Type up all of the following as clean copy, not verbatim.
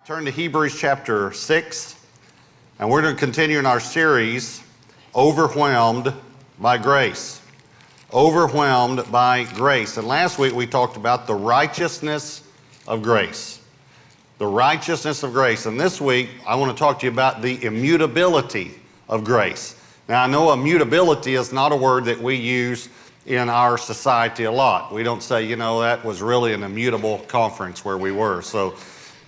Turn to Hebrews chapter 6, and we're going to continue in our series, Overwhelmed by Grace. Overwhelmed by Grace. And last week we talked about the righteousness of grace. The righteousness of grace. And this week I want to talk to you about the immutability of grace. Now I know immutability is not a word that we use in our society a lot. We don't say, that was really an immutable conference where we were.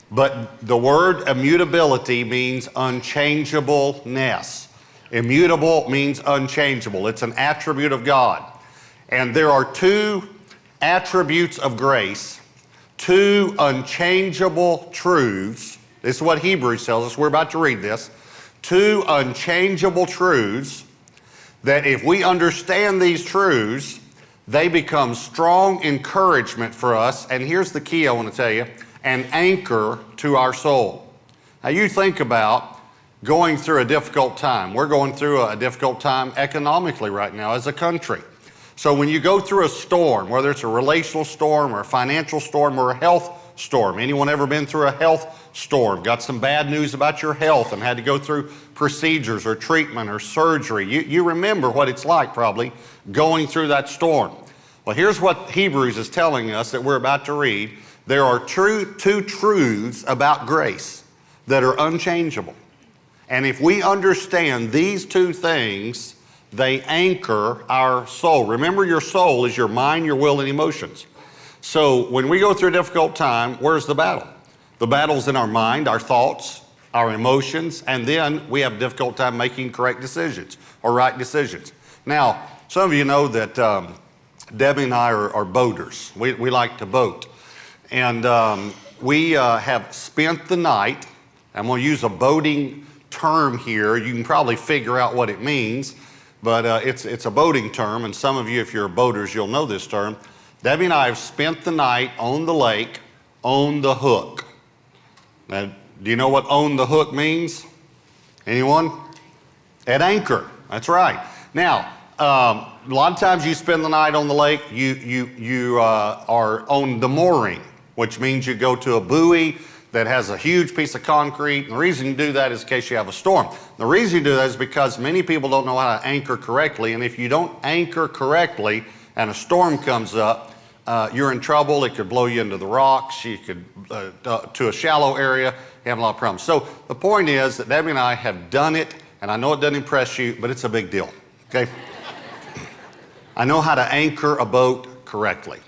But the word immutability means unchangeableness. Immutable means unchangeable. It's an attribute of God. And there are two attributes of grace, two unchangeable truths. This is what Hebrews tells us. We're about to read this. Two unchangeable truths that if we understand these truths, they become strong encouragement for us. And here's the key I want to tell you. An anchor to our soul. Now you think about going through a difficult time. We're going through a difficult time economically right now as a country. So when you go through a storm, whether it's a relational storm or a financial storm or a health storm, anyone ever been through a health storm, got some bad news about your health and had to go through procedures or treatment or surgery, you remember what it's like probably going through that storm. Well, here's what Hebrews is telling us that we're about to read. There are two truths about grace that are unchangeable. And if we understand these two things, they anchor our soul. Remember, your soul is your mind, your will, and emotions. So when we go through a difficult time, where's the battle? The battle's in our mind, our thoughts, our emotions, and then we have a difficult time making correct decisions or right decisions. Now, some of you know that Debbie and I are boaters. We like to boat. And we have spent the night. I'm going to use a boating term here. You can probably figure out what it means, but it's a boating term, and some of you, if you're boaters, you'll know this term. Debbie and I have spent the night on the lake on the hook. Now, do you know what on the hook means? Anyone? At anchor. That's right. Now, a lot of times you spend the night on the lake, you are on the mooring, which means you go to a buoy that has a huge piece of concrete. And the reason you do that is in case you have a storm. The reason you do that is because many people don't know how to anchor correctly. And if you don't anchor correctly and a storm comes up, you're in trouble. It could blow you into the rocks. You could, to a shallow area, you have a lot of problems. So the point is that Debbie and I have done it, and I know it doesn't impress you, but it's a big deal, okay? I know how to anchor a boat correctly.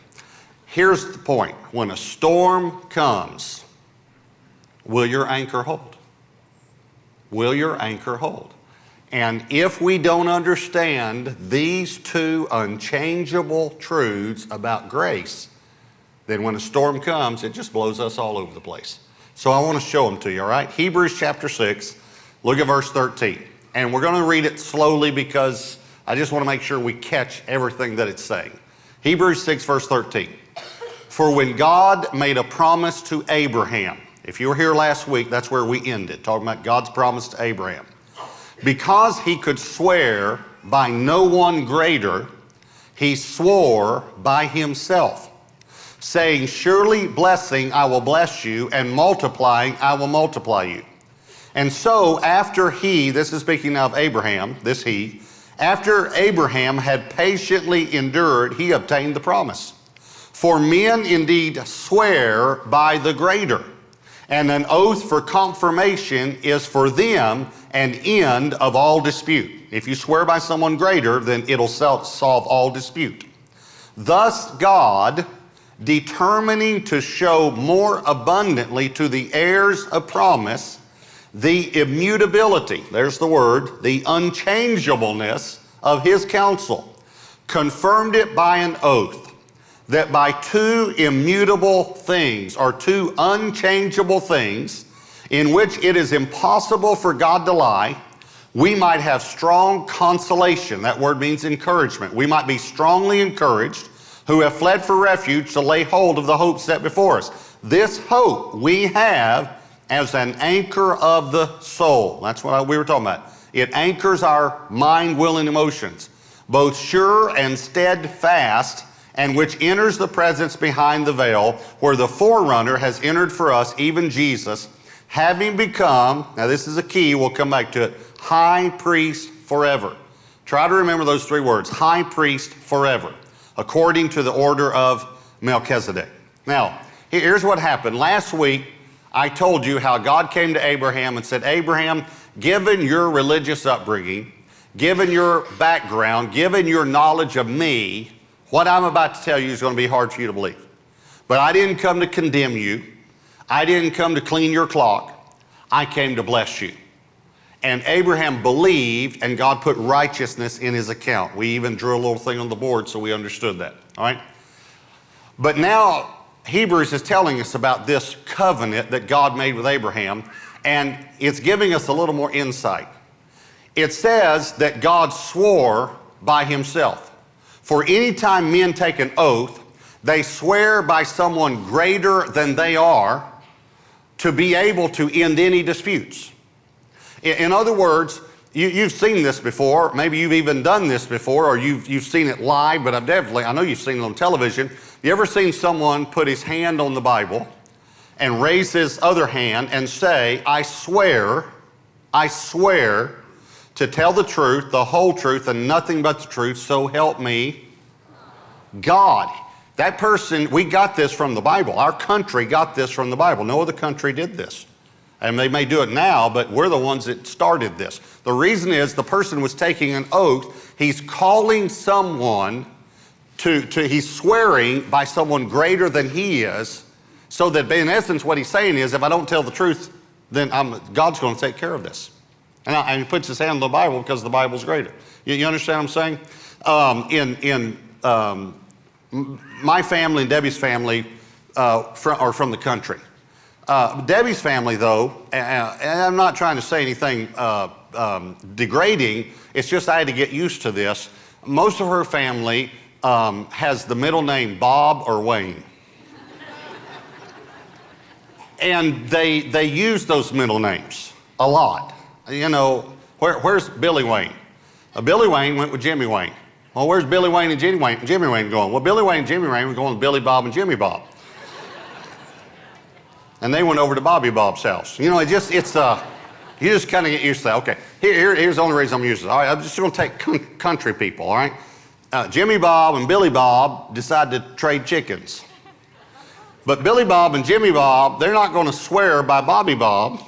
Here's the point. When a storm comes, will your anchor hold? Will your anchor hold? And if we don't understand these two unchangeable truths about grace, then when a storm comes, it just blows us all over the place. So I want to show them to you, all right? Hebrews chapter 6, look at verse 13. And we're going to read it slowly because I just want to make sure we catch everything that it's saying. Hebrews 6, verse 13. For when God made a promise to Abraham, if you were here last week, that's where we ended, talking about God's promise to Abraham. Because he could swear by no one greater, he swore by himself, saying, surely blessing I will bless you, and multiplying I will multiply you. And so after he, this is speaking of Abraham, after Abraham had patiently endured, he obtained the promise. For men indeed swear by the greater, and an oath for confirmation is for them an end of all dispute. If you swear by someone greater, then it'll solve all dispute. Thus God, determining to show more abundantly to the heirs of promise the immutability, there's the word, the unchangeableness of his counsel, confirmed it by an oath, that by two immutable things, or two unchangeable things, in which it is impossible for God to lie, we might have strong consolation. That word means encouragement. We might be strongly encouraged who have fled for refuge to lay hold of the hope set before us. This hope we have as an anchor of the soul. That's what we were talking about. It anchors our mind, will, and emotions, both sure and steadfast, and which enters the presence behind the veil, where the forerunner has entered for us, even Jesus, having become, now this is a key, we'll come back to it, high priest forever. Try to remember those three words, high priest forever, according to the order of Melchizedek. Now, here's what happened. Last week, I told you how God came to Abraham and said, Abraham, given your religious upbringing, given your background, given your knowledge of me, what I'm about to tell you is going to be hard for you to believe. But I didn't come to condemn you. I didn't come to clean your clock. I came to bless you. And Abraham believed, and God put righteousness in his account. We even drew a little thing on the board so we understood that, all right? But now Hebrews is telling us about this covenant that God made with Abraham, and it's giving us a little more insight. It says that God swore by himself. For any time men take an oath, they swear by someone greater than they are to be able to end any disputes. In other words, you've seen this before. Maybe you've even done this before, or you've seen it live, but I know you've seen it on television. You ever seen someone put his hand on the Bible and raise his other hand and say, I swear to tell the truth, the whole truth, and nothing but the truth, so help me God. That person, we got this from the Bible. Our country got this from the Bible. No other country did this. And they may do it now, but we're the ones that started this. The reason is the person was taking an oath. He's calling someone he's swearing by someone greater than he is, so that in essence what he's saying is, if I don't tell the truth, then God's going to take care of this. And he puts his hand on the Bible because the Bible's greater. You understand what I'm saying? My family and Debbie's family are from the country. Debbie's family, though, and I'm not trying to say anything degrading, it's just I had to get used to this. Most of her family has the middle name Bob or Wayne. And they use those middle names a lot. You know, where's Billy Wayne? Billy Wayne went with Jimmy Wayne. Well, where's Billy Wayne and Jimmy Wayne going? Well, Billy Wayne and Jimmy Wayne were going with Billy Bob and Jimmy Bob. And they went over to Bobby Bob's house. You know, you just kind of get used to that. Okay, here's the only reason I'm using it. All right, I'm just going to take country people, all right? Jimmy Bob and Billy Bob decided to trade chickens. But Billy Bob and Jimmy Bob, they're not going to swear by Bobby Bob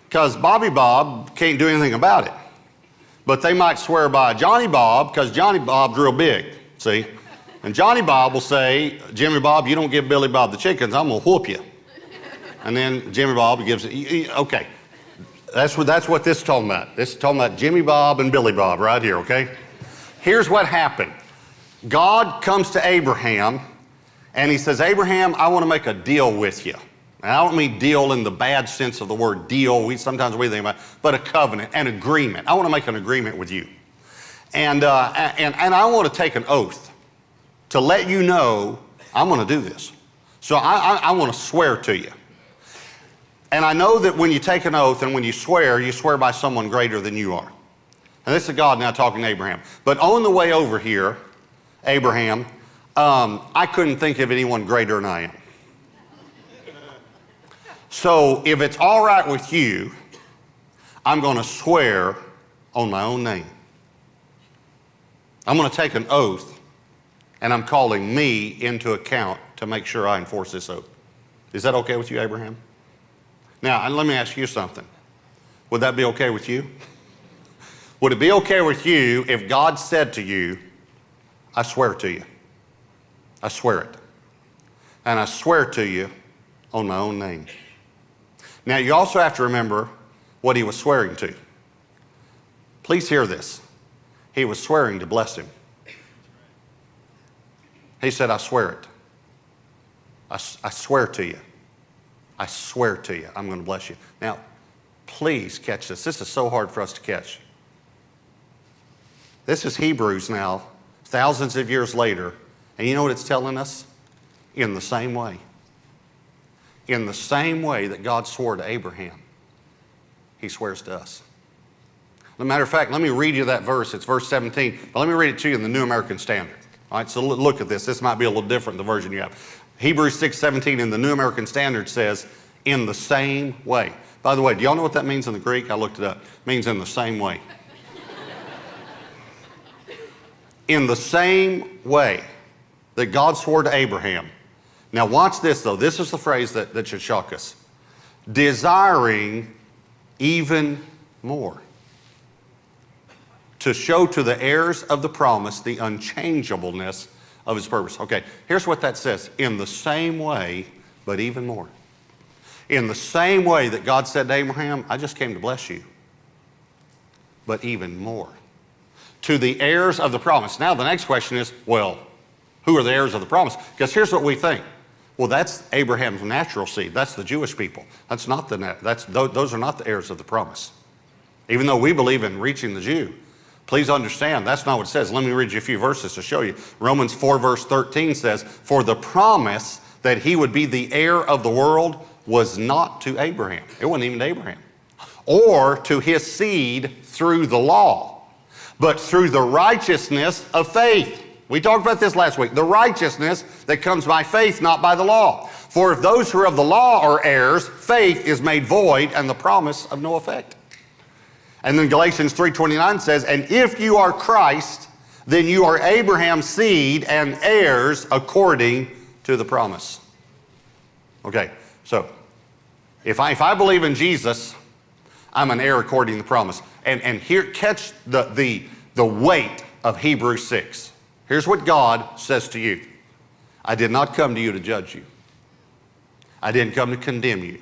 because Bobby Bob can't do anything about it. But they might swear by Johnny Bob because Johnny Bob's real big, see? And Johnny Bob will say, Jimmy Bob, you don't give Billy Bob the chickens, I'm going to whoop you. And then Jimmy Bob gives it, okay. That's what this is talking about. This is talking about Jimmy Bob and Billy Bob right here, okay? Here's what happened. God comes to Abraham and he says, Abraham, I want to make a deal with you. And I don't mean deal in the bad sense of the word deal. Sometimes we think about it, but a covenant, an agreement. I want to make an agreement with you. And I want to take an oath to let you know I'm going to do this. So I want to swear to you. And I know that when you take an oath and when you swear by someone greater than you are. And this is God now talking to Abraham. But on the way over here, Abraham, I couldn't think of anyone greater than I am. So if it's all right with you, I'm going to swear on my own name. I'm going to take an oath, and I'm calling me into account to make sure I enforce this oath. Is that okay with you, Abraham? Now, let me ask you something. Would that be okay with you? Would it be okay with you if God said to you, I swear to you. I swear it. And I swear to you on my own name. Now, you also have to remember what he was swearing to. Please hear this. He was swearing to bless him. He said, I swear it. I swear to you. I swear to you, I'm going to bless you. Now, please catch this. This is so hard for us to catch. This is Hebrews now, thousands of years later. And you know what it's telling us? In the same way. In the same way that God swore to Abraham, he swears to us. As a matter of fact, let me read you that verse. It's verse 17. But let me read it to you in the New American Standard. All right, so look at this. This might be a little different than the version you have. Hebrews 6:17 in the New American Standard says, In the same way. By the way, do y'all know what that means in the Greek? I looked it up. It means in the same way. In the same way that God swore to Abraham. Now watch this though. This is the phrase that should shock us. Desiring even more. To show to the heirs of the promise the unchangeableness of his purpose. Okay, here's what that says. In the same way, but even more. In the same way that God said to Abraham, I just came to bless you. But even more. To the heirs of the promise. Now the next question is, well, who are the heirs of the promise? Because here's what we think. Well, that's Abraham's natural seed. That's the Jewish people. Those are not the heirs of the promise. Even though we believe in reaching the Jew. Please understand, that's not what it says. Let me read you a few verses to show you. Romans 4 verse 13 says, for the promise that he would be the heir of the world was not to Abraham. It wasn't even to Abraham. Or to his seed through the law, but through the righteousness of faith. We talked about this last week. The righteousness that comes by faith, not by the law. For if those who are of the law are heirs, faith is made void and the promise of no effect. And then Galatians 3:29 says, and if you are Christ, then you are Abraham's seed and heirs according to the promise. Okay, so if I believe in Jesus, I'm an heir according to the promise. And here, catch the weight of Hebrews 6. Here's what God says to you. I did not come to you to judge you. I didn't come to condemn you.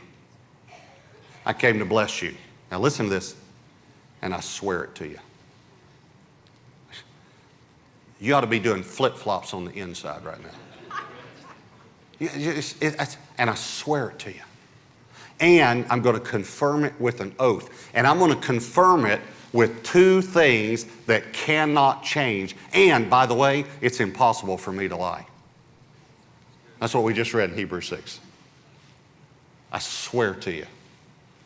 I came to bless you. Now listen to this, and I swear it to you. You ought to be doing flip-flops on the inside right now. And I swear it to you. And I'm going to confirm it with an oath. And I'm going to confirm it with two things that cannot change. And, by the way, it's impossible for me to lie. That's what we just read in Hebrews 6. I swear to you.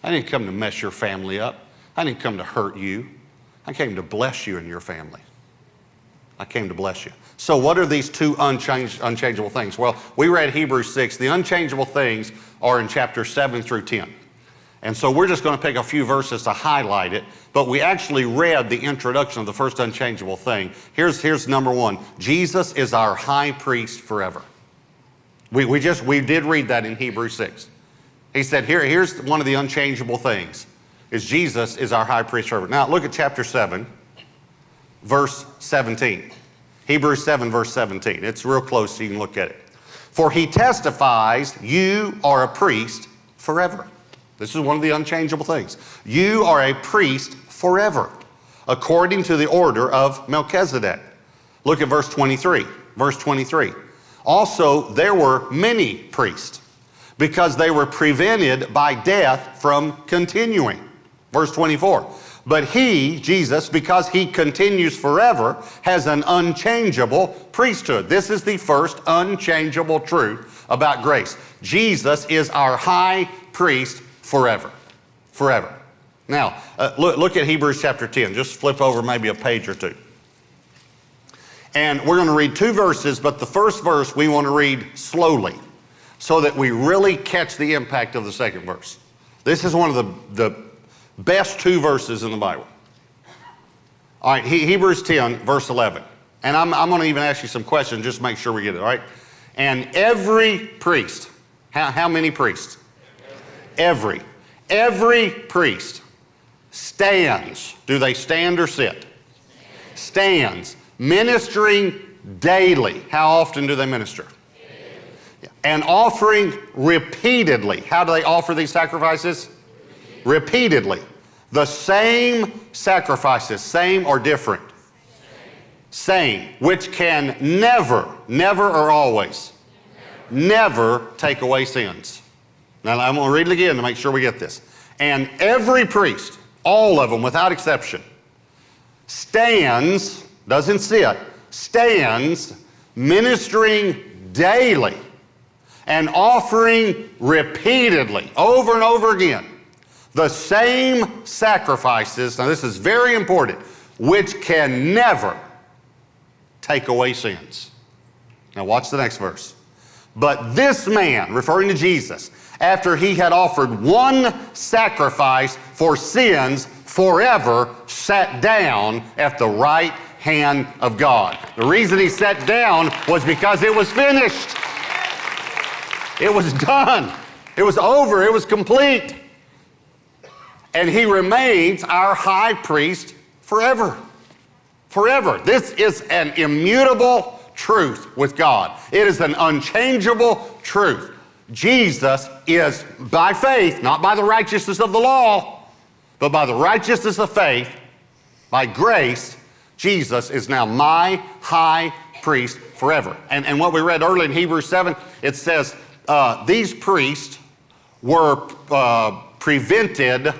I didn't come to mess your family up. I didn't come to hurt you. I came to bless you and your family. I came to bless you. So what are these two unchangeable things? Well, we read Hebrews 6. The unchangeable things are in chapter 7 through 10. And so we're just going to pick a few verses to highlight it, but we actually read the introduction of the first unchangeable thing. Here's number one. Jesus is our high priest forever. We did read that in Hebrews 6. He said, here's one of the unchangeable things, is Jesus is our high priest forever. Now look at chapter 7, verse 17. Hebrews 7, verse 17. It's real close, so you can look at it. For he testifies, you are a priest forever. This is one of the unchangeable things. You are a priest forever, according to the order of Melchizedek. Look at verse 23. Verse 23. Also, there were many priests, because they were prevented by death from continuing. Verse 24. But he, Jesus, because he continues forever, has an unchangeable priesthood. This is the first unchangeable truth about grace. Jesus is our high priest forever. Forever. Now, look at Hebrews chapter 10. Just flip over maybe a page or two. And we're going to read two verses, but the first verse we want to read slowly so that we really catch the impact of the second verse. This is one of the best two verses in the Bible. All right, Hebrews 10, verse 11. And I'm going to even ask you some questions just to make sure we get it, all right? And every priest, how many priests? Every priest stands. Do they stand or sit? Stands. Ministering daily. How often do they minister? And offering repeatedly. How do they offer these sacrifices? Repeatedly. The same sacrifices, same or different? Same. Which can never or always, never take away sins. Now I'm going to read it again to make sure we get this. And every priest, all of them without exception, stands, doesn't sit, stands ministering daily and offering repeatedly, over and over again, the same sacrifices, now this is very important, which can never take away sins. Now watch the next verse. But this man, referring to Jesus, after he had offered one sacrifice for sins forever, sat down at the right hand of God. The reason he sat down was because it was finished. It was done. It was over. It was complete. And he remains our high priest forever. Forever. This is an immutable truth with God. It is an unchangeable truth. Jesus is, by faith, not by the righteousness of the law, but by the righteousness of faith, by grace, Jesus is now my high priest forever. And what we read earlier in Hebrews 7, it says these priests were prevented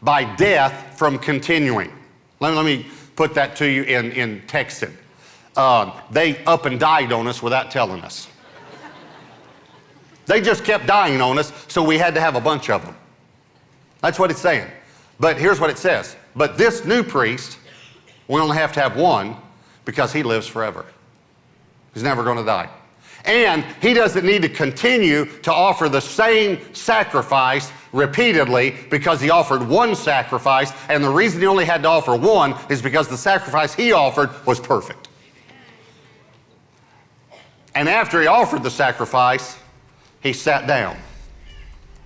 by death from continuing. Let me put that to you in Texan. They up and died on us without telling us. They just kept dying on us, so we had to have a bunch of them. That's what it's saying. But here's what it says. But this new priest, we only have to have one because he lives forever. He's never going to die. And he doesn't need to continue to offer the same sacrifice repeatedly because he offered one sacrifice, and the reason he only had to offer one is because the sacrifice he offered was perfect. And after he offered the sacrifice, he sat down.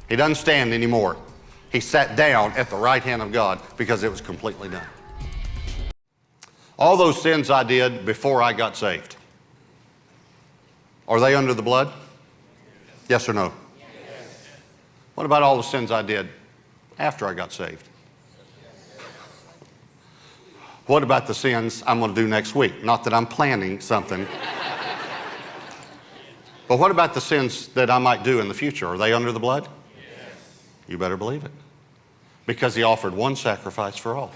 He doesn't stand anymore. He sat down at the right hand of God because it was completely done. All those sins I did before I got saved, are they under the blood? Yes or no? Yes. What about all the sins I did after I got saved? What about the sins I'm going to do next week? Not that I'm planning something. But what about the sins that I might do in the future? Are they under the blood? Yes. You better believe it. Because he offered one sacrifice for all.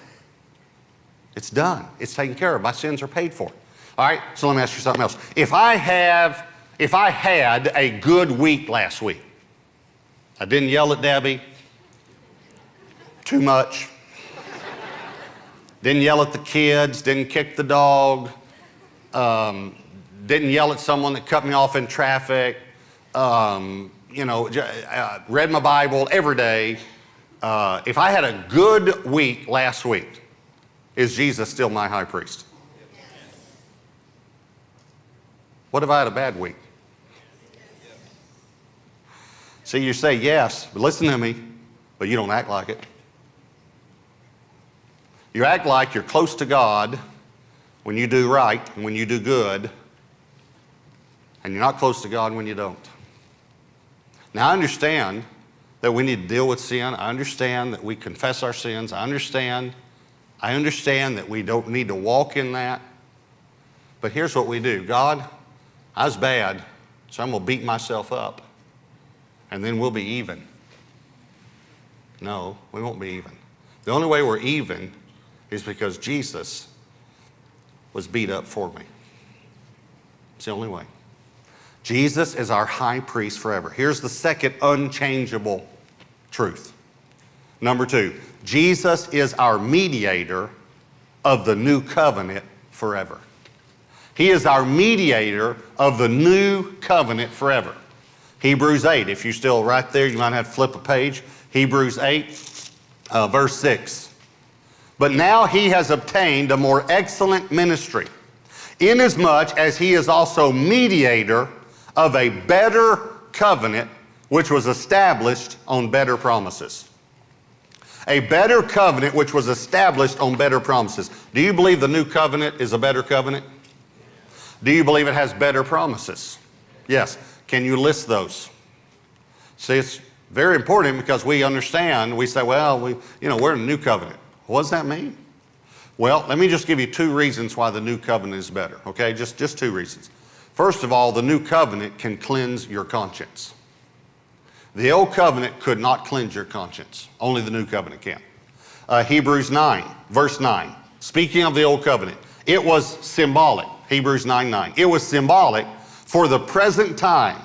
It's done. It's taken care of. My sins are paid for. All right, so let me ask you something else. If I had a good week last week, I didn't yell at Debbie too much, didn't yell at the kids, didn't kick the dog, didn't yell at someone that cut me off in traffic, read my Bible every day. If I had a good week last week, is Jesus still my high priest? What if I had a bad week? See, you say yes, but listen to me, but you don't act like it. You act like you're close to God when you do right and when you do good, and you're not close to God when you don't. Now, I understand that we need to deal with sin. I understand that we confess our sins. I understand that we don't need to walk in that. But here's what we do. God, I was bad, so I'm going to beat myself up, and then we'll be even. No, we won't be even. The only way we're even is because Jesus was beat up for me. It's the only way. Jesus is our high priest forever. Here's the second unchangeable truth. Number 2, Jesus is our mediator of the new covenant forever. He is our mediator of the new covenant forever. Hebrews 8, if you're still right there, you might have to flip a page. Hebrews 8, verse 6. But now he has obtained a more excellent ministry, inasmuch as he is also mediator of a better covenant, which was established on better promises. A better covenant which was established on better promises. Do you believe the new covenant is a better covenant? Do you believe it has better promises? Yes. Can you list those? See, it's very important because we understand, we say, well, we're in a new covenant. What does that mean? Well, let me just give you 2 reasons why the new covenant is better, okay? Just 2 reasons. First of all, the new covenant can cleanse your conscience. The old covenant could not cleanse your conscience. Only the new covenant can. Hebrews 9, verse 9. Speaking of the old covenant, it was symbolic. Hebrews 9:9. It was symbolic for the present time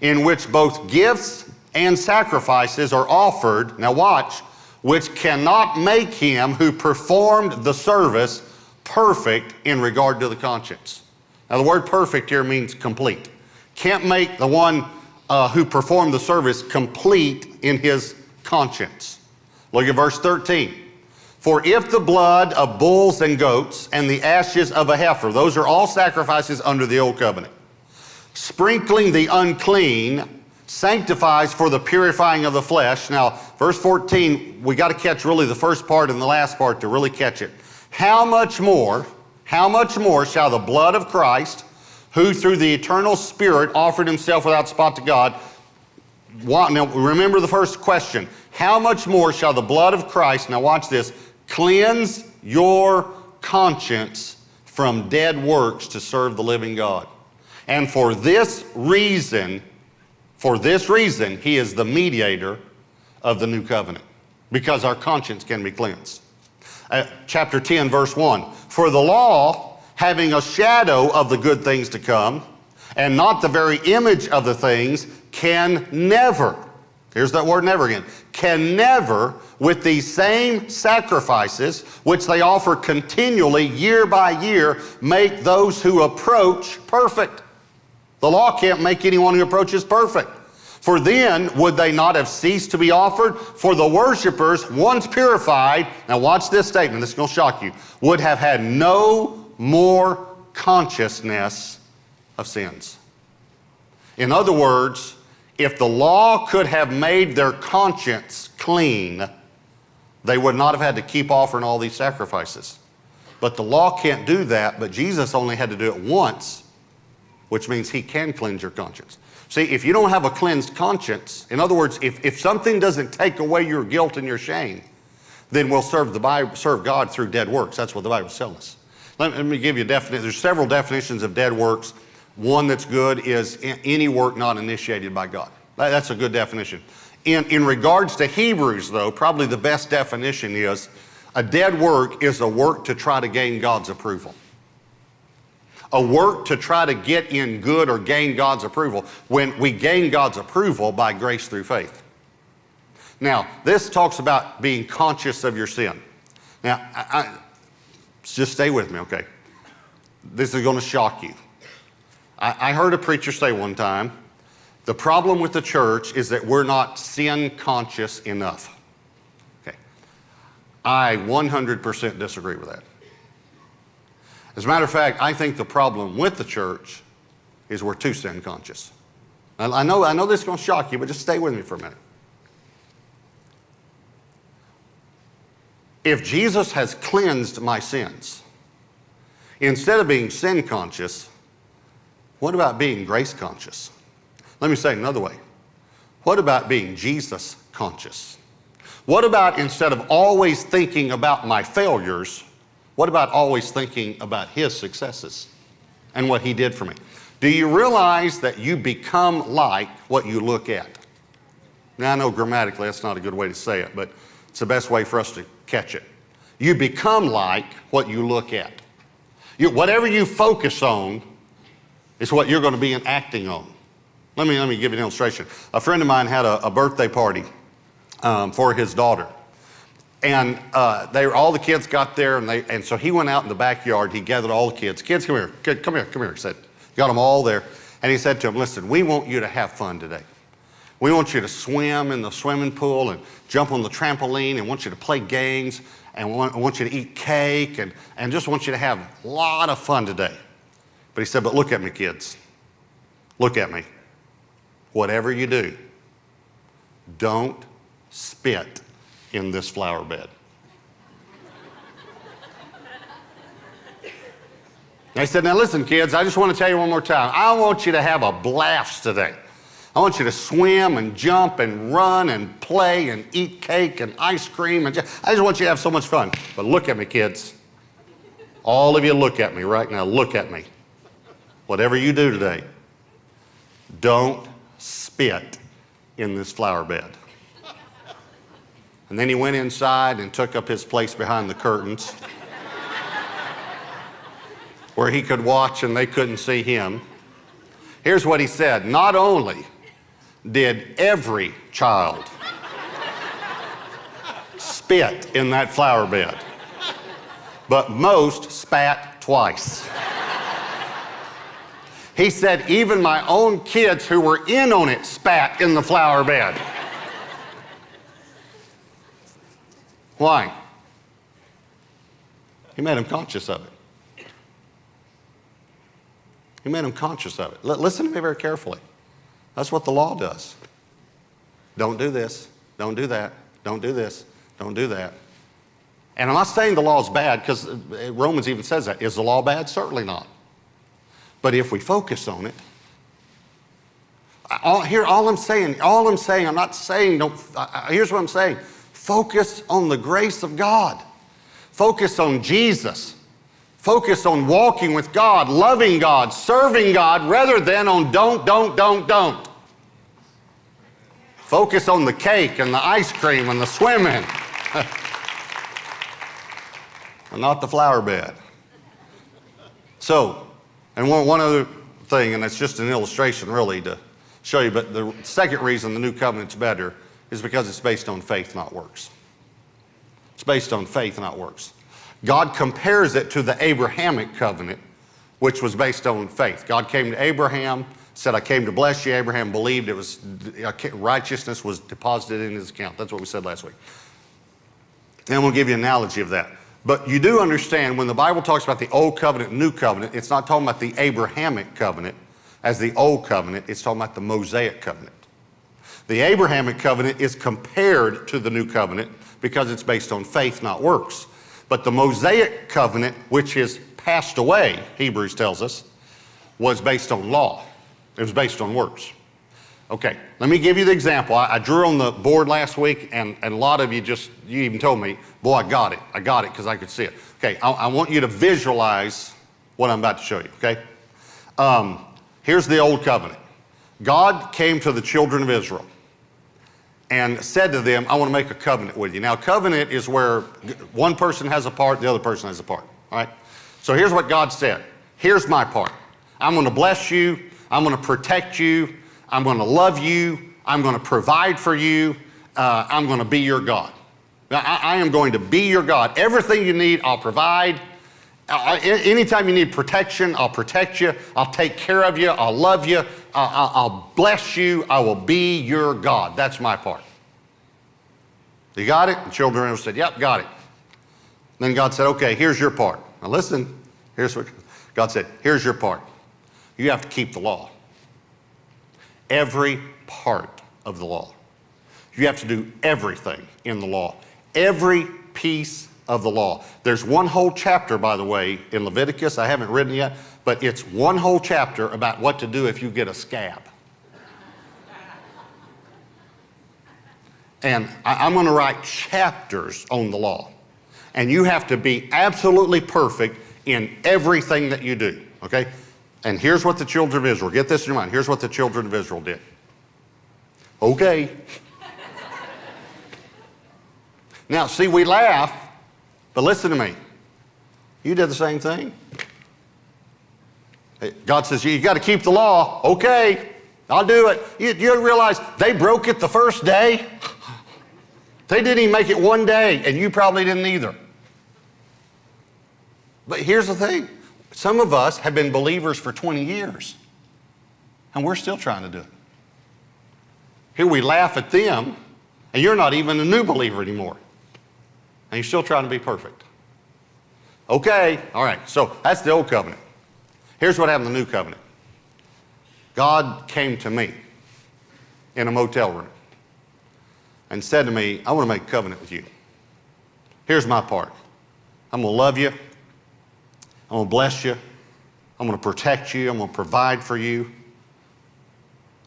in which both gifts and sacrifices are offered, now watch, which cannot make him who performed the service perfect in regard to the conscience. Now the word perfect here means complete. Can't make the one who performed the service complete in his conscience. Look at verse 13. For if the blood of bulls and goats and the ashes of a heifer, those are all sacrifices under the old covenant, sprinkling the unclean, sanctifies for the purifying of the flesh. Now, verse 14, we got to catch really the first part and the last part to really catch it. How much more shall the blood of Christ, who through the eternal Spirit offered himself without spot to God. Now, remember the first question. How much more shall the blood of Christ, now watch this, cleanse your conscience from dead works to serve the living God? And for this reason, he is the mediator of the new covenant, because our conscience can be cleansed. Chapter 10, verse 1. For the law, having a shadow of the good things to come, and not the very image of the things, can never, here's that word never again, can never, with these same sacrifices, which they offer continually year by year, make those who approach perfect. The law can't make anyone who approaches perfect. For then would they not have ceased to be offered? For the worshipers, once purified, now watch this statement, this is going to shock you, would have had no more consciousness of sins. In other words, if the law could have made their conscience clean, they would not have had to keep offering all these sacrifices. But the law can't do that, but Jesus only had to do it once, which means he can cleanse your conscience. See, if you don't have a cleansed conscience, in other words, if something doesn't take away your guilt and your shame, then we'll serve God through dead works. That's what the Bible's telling us. Let me give you a definition. There's several definitions of dead works. One that's good is any work not initiated by God. That's a good definition. In regards to Hebrews, though, probably the best definition is a dead work is a work to try to gain God's approval. A work to try to get in good or gain God's approval, when we gain God's approval by grace through faith. Now, this talks about being conscious of your sin. Now, just stay with me, okay? This is going to shock you. I heard a preacher say one time, the problem with the church is that we're not sin conscious enough. Okay. I 100% disagree with that. As a matter of fact, I think the problem with the church is we're too sin conscious. I know this is going to shock you, but just stay with me for a minute. If Jesus has cleansed my sins, instead of being sin conscious, what about being grace conscious? Let me say it another way. What about being Jesus conscious? What about, instead of always thinking about my failures, what about always thinking about his successes and what he did for me? Do you realize that you become like what you look at? Now, I know grammatically that's not a good way to say it, but it's the best way for us to catch it. You become like what you look at. Whatever you focus on is what you're going to be acting on. Let me give you an illustration. A friend of mine had a birthday party for his daughter. And all the kids got there, and so he went out in the backyard. He gathered all the kids. Kids, come here. Come here. He said, got them all there. And he said to them, listen, we want you to have fun today. We want you to swim in the swimming pool and jump on the trampoline, and want you to play games, and want you to eat cake, and just want you to have a lot of fun today. But he said, but look at me, kids. Look at me. Whatever you do, don't spit in this flower bed. I said, now listen, kids, I just want to tell you one more time. I want you to have a blast today. I want you to swim and jump and run and play and eat cake and ice cream. I just want you to have so much fun. But look at me, kids. All of you look at me right now. Look at me. Whatever you do today, don't spit in this flower bed. And then he went inside and took up his place behind the curtains where he could watch and they couldn't see him. Here's what he said. Not only did every child spit in that flower bed, but most spat twice. He said, even my own kids who were in on it spat in the flower bed. Why? He made them conscious of it. He made them conscious of it. Listen to me very carefully. That's what the law does. Don't do this. Don't do that. Don't do this. Don't do that. And I'm not saying the law is bad, because Romans even says that. Is the law bad? Certainly not. But if we focus on it, all I'm saying, I'm not saying, here's what I'm saying. Focus on the grace of God. Focus on Jesus. Focus on walking with God, loving God, serving God, rather than on don't. Focus on the cake and the ice cream and the swimming. And not the flower bed. So, and one other thing, and it's just an illustration really to show you, but the second reason the new covenant's better is because it's based on faith, not works. It's based on faith, not works. God compares it to the Abrahamic covenant, which was based on faith. God came to Abraham, said, I came to bless you. Abraham believed, righteousness was deposited in his account. That's what we said last week. And we'll give you an analogy of that. But you do understand when the Bible talks about the old covenant and new covenant, it's not talking about the Abrahamic covenant as the old covenant. It's talking about the Mosaic covenant. The Abrahamic covenant is compared to the new covenant because it's based on faith, not works. But the Mosaic covenant, which is passed away, Hebrews tells us, was based on law. It was based on works. Okay, let me give you the example. I drew on the board last week, and a lot of you even told me, boy, I got it because I could see it. Okay, I want you to visualize what I'm about to show you, okay? Here's the old covenant. God came to the children of Israel and said to them, I want to make a covenant with you. Now, covenant is where one person has a part, the other person has a part, all right? So here's what God said. Here's my part. I'm going to bless you. I'm going to protect you. I'm going to love you. I'm going to provide for you. I'm going to be your God. Now, I am going to be your God. Everything you need, I'll provide. Anytime you need protection, I'll protect you. I'll take care of you. I'll love you. I'll bless you. I will be your God. That's my part. You got it? The children of Israel said, yep, got it. Then God said, okay, here's your part. Now listen, here's what God said. Here's your part. You have to keep the law. Every part of the law. You have to do everything in the law. Every piece of the law. There's one whole chapter, by the way, in Leviticus. I haven't written yet, but it's one whole chapter about what to do if you get a scab. And I'm going to write chapters on the law. And you have to be absolutely perfect in everything that you do, okay? And here's what the children of Israel, get this in your mind, here's what the children of Israel did. Okay. Now, see, we laugh, but listen to me. You did the same thing. God says, you got to keep the law. Okay, I'll do it. You realize they broke it the first day? They didn't even make it one day, and you probably didn't either. But here's the thing. Some of us have been believers for 20 years, and we're still trying to do it. Here we laugh at them, and you're not even a new believer anymore, and you're still trying to be perfect. Okay, all right, so that's the old covenant. Here's what happened in the new covenant. God came to me in a motel room and said to me, I want to make a covenant with you. Here's my part. I'm going to love you. I'm going to bless you. I'm going to protect you. I'm going to provide for you.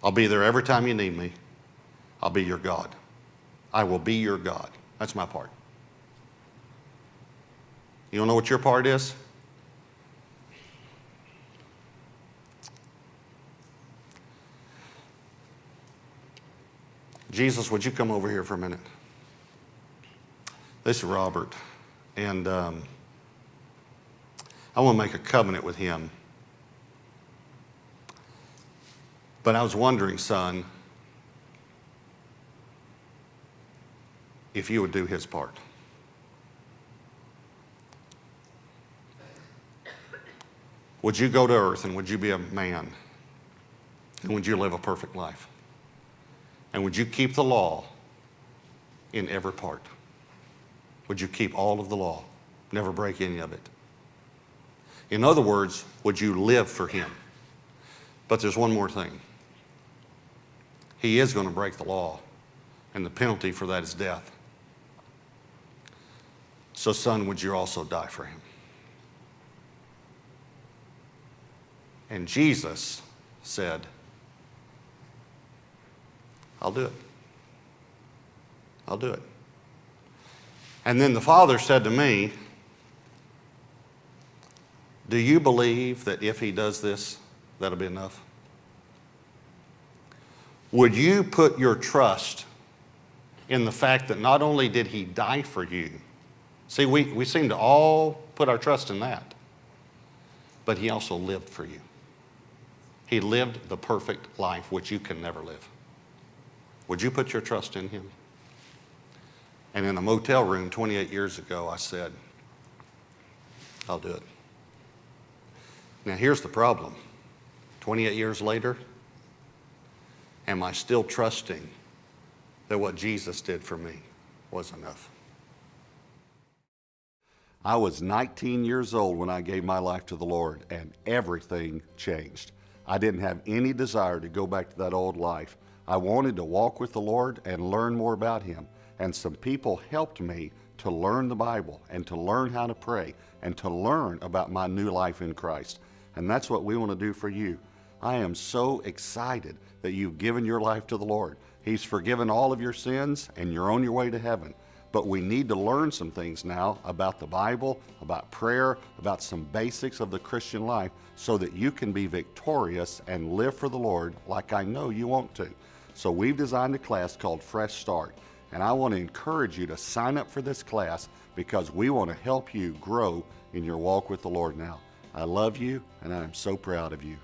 I'll be there every time you need me. I'll be your God. I will be your God. That's my part. You don't know what your part is? Jesus, would you come over here for a minute? This is Robert, and I want to make a covenant with him. But I was wondering, son, if you would do his part. would you go to earth and would you be a man? And would you live a perfect life? And would you keep the law in every part? Would you keep all of the law? Never break any of it? In other words, would you live for him? But there's one more thing. He is going to break the law, and the penalty for that is death. So, son, would you also die for him? And Jesus said, I'll do it. I'll do it. And then the Father said to me, do you believe that if he does this, that'll be enough? Would you put your trust in the fact that not only did he die for you, see, we seem to all put our trust in that, but he also lived for you. He lived the perfect life which you can never live. Would you put your trust in him? And in a motel room 28 years ago, I said, I'll do it. Now here's the problem. 28 years later, am I still trusting that what Jesus did for me was enough? I was 19 years old when I gave my life to the Lord, and everything changed. I didn't have any desire to go back to that old life. I wanted to walk with the Lord and learn more about him. And some people helped me to learn the Bible and to learn how to pray and to learn about my new life in Christ. And that's what we want to do for you. I am so excited that you've given your life to the Lord. He's forgiven all of your sins and you're on your way to heaven. But we need to learn some things now about the Bible, about prayer, about some basics of the Christian life so that you can be victorious and live for the Lord like I know you want to. So we've designed a class called Fresh Start. And I want to encourage you to sign up for this class because we want to help you grow in your walk with the Lord now. I love you and I'm so proud of you.